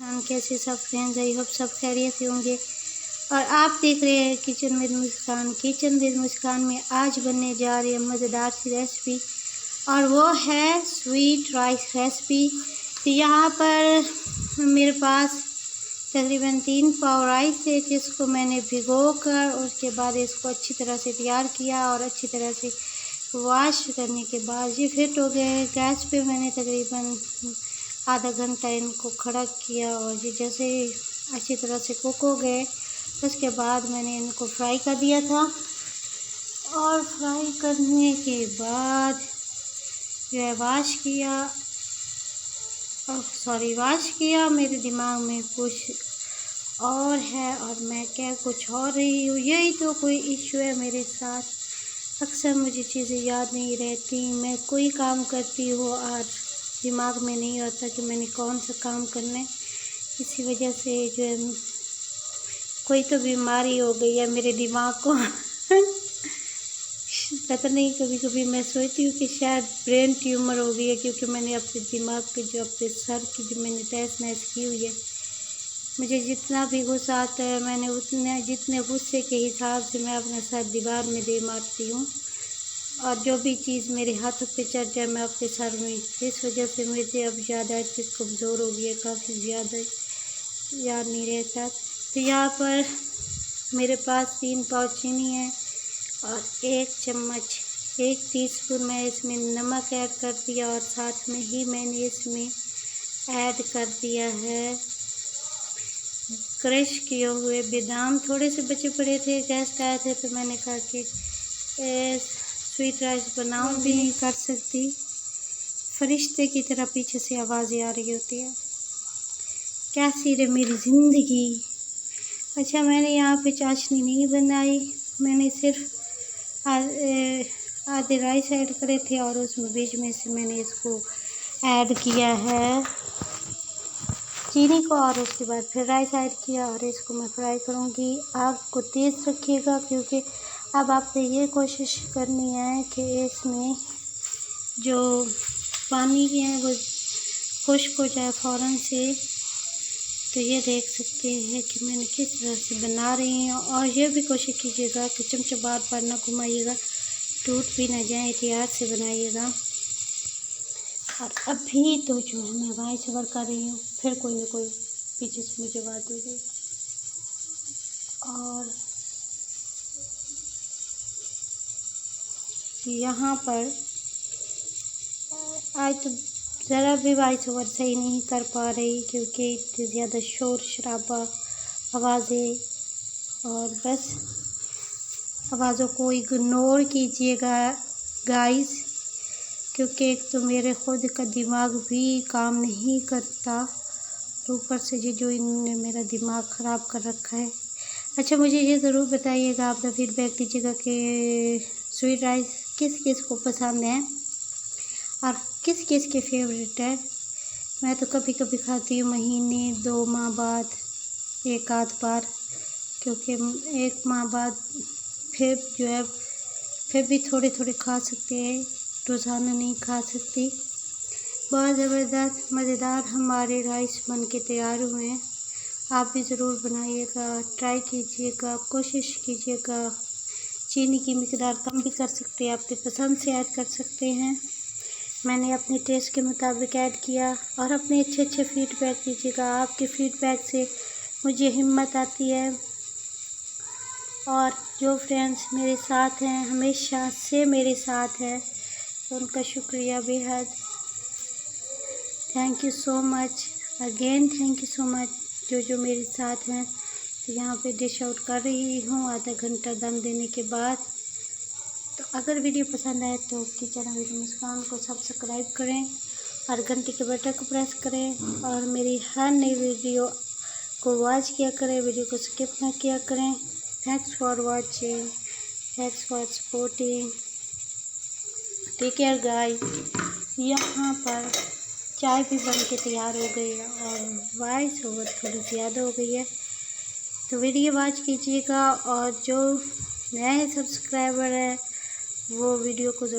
हम कैसे सब फ्रेंड्स, आई होप सब खैरियत से होंगे। और आप देख रहे हैं kitchen with Muskan. Kitchen with Muskan में आज बनने जा रही है मज़ेदार सी रेसिपी, और वो है स्वीट राइस रेसिपी। तो यहाँ पर मेरे पास तकरीबन 3 पाव राइस थे, जिसको मैंने भिगो कर उसके बाद इसको अच्छी तरह से तैयार किया और अच्छी तरह से वॉश करने के बाद ये फिट हो गए। गैस पे मैंने तकरीबन आधा घंटा इनको खड़ा किया, और ये जैसे अच्छी तरह से कुक हो गए उसके बाद मैंने इनको फ्राई कर दिया था। और फ्राई करने के बाद जो है वॉश किया, मेरे दिमाग में कुछ और है और मैं क्या कुछ और रही हूँ। यही तो कोई इशू है मेरे साथ, अक्सर मुझे चीज़ें याद नहीं रहती। मैं कोई काम करती हूँ और दिमाग में नहीं आता कि मैंने कौन सा काम करना है। इसी वजह से जो है कोई तो बीमारी हो गई है मेरे दिमाग को पता नहीं, कभी कभी मैं सोचती हूँ कि शायद ब्रेन ट्यूमर हो गई है, क्योंकि मैंने अपने दिमाग के जो अपने सर की जो मैंने तहस नहस की हुई है। मुझे जितना भी गुस्सा आता है मैंने जितने गुस्से के हिसाब से मैं अपना सर दीवार में दे मारती हूँ, और जो भी चीज़ मेरे हाथों पे चढ़ जाए मैं अपने सर में। इस वजह से मुझे अब ज़्यादा कमज़ोर हो गई है, काफ़ी ज़्यादा याद नहीं रहता। तो यहाँ पर मेरे पास 3 पाव चीनी है और 1 टीस्पून मैं इसमें नमक ऐड कर दिया, और साथ में ही मैंने इसमें ऐड कर दिया है क्रश किए हुए बादाम। थोड़े से बचे पड़े थे, गेस्ट आए थे तो मैंने कहा कि स्वीट राइस बनाऊं भी नहीं कर सकती। फरिश्ते की तरह पीछे से आवाज़ें आ रही होती है, कैसी रे मेरी ज़िंदगी। अच्छा, मैंने यहाँ पे चाशनी नहीं बनाई, मैंने सिर्फ आधे राइस ऐड करे थे और उसमें बीच में से मैंने इसको ऐड किया है चीनी को, और उसके बाद फिर राइस ऐड किया और इसको मैं फ्राई करूँगी। आग को तेज़ रखिएगा, क्योंकि अब आपको ये कोशिश करनी है कि इसमें जो पानी है वो खुश्क हो जाए फ़ौरन से। तो ये देख सकते हैं कि मैंने किस तरह से बना रही हूँ, और ये भी कोशिश कीजिएगा कि चमचा बार बार ना घुमाइएगा, टूट भी ना जाए, एहतियात से बनाइएगा। और अभी तो जो है मैं वॉइस ओवर कर रही हूँ, फिर कोई ना कोई पीछे से मुझे बात हो गई। और यहाँ पर आज तो ज़रा भी वॉइस ओवर सही नहीं कर पा रही, क्योंकि इतनी ज़्यादा शोर शराबा आवाज़ें, और बस आवाज़ों को इग्नोर कीजिएगा गाइस, क्योंकि एक तो मेरे खुद का दिमाग भी काम नहीं करता, ऊपर से जो इन्होंने मेरा दिमाग ख़राब कर रखा है। अच्छा, मुझे ये ज़रूर बताइएगा, आप द फीडबैक दीजिएगा कि स्वीट राइस किस किस को पसंद है और किस किस के फेवरेट है। मैं तो कभी कभी खाती हूँ महीने 2 माह बाद एक आध बार, क्योंकि 1 माह बाद फिर जो है फिर भी थोड़े थोड़े खा सकते हैं, रोज़ाना नहीं खा सकती। बहुत ज़बरदस्त मज़ेदार हमारे राइस बन के तैयार हुए हैं। आप भी ज़रूर बनाइएगा, ट्राई कीजिएगा, कोशिश कीजिएगा। चीनी की मिकदार कम भी कर सकते हैं, अपनी पसंद से ऐड कर सकते हैं। मैंने अपने टेस्ट के मुताबिक ऐड किया, और अपने अच्छे फीडबैक दीजिएगा। आपके फीडबैक से मुझे हिम्मत आती है, और जो फ्रेंड्स मेरे साथ हैं, हमेशा से मेरे साथ हैं, तो उनका शुक्रिया बेहद। Thank you so much again, thank you so much जो मेरे साथ हैं। तो यहाँ पे डिश आउट कर रही हूँ आधा घंटा दम देने के बाद। तो अगर वीडियो पसंद आए तो किचन विद मुस्कान को सब्सक्राइब करें और घंटी के बटन को प्रेस करें, और मेरी हर नई वीडियो को वॉच किया करें, वीडियो को स्किप ना किया करें। Thanks for watching, thanks for supporting, take care guys. यहाँ पर चाय भी बन के तैयार हो गई है, और वॉइस ओवर थोड़ी ज़्यादा हो गई है, तो वीडियो वॉच कीजिएगा। और जो नए सब्सक्राइबर है वो वीडियो को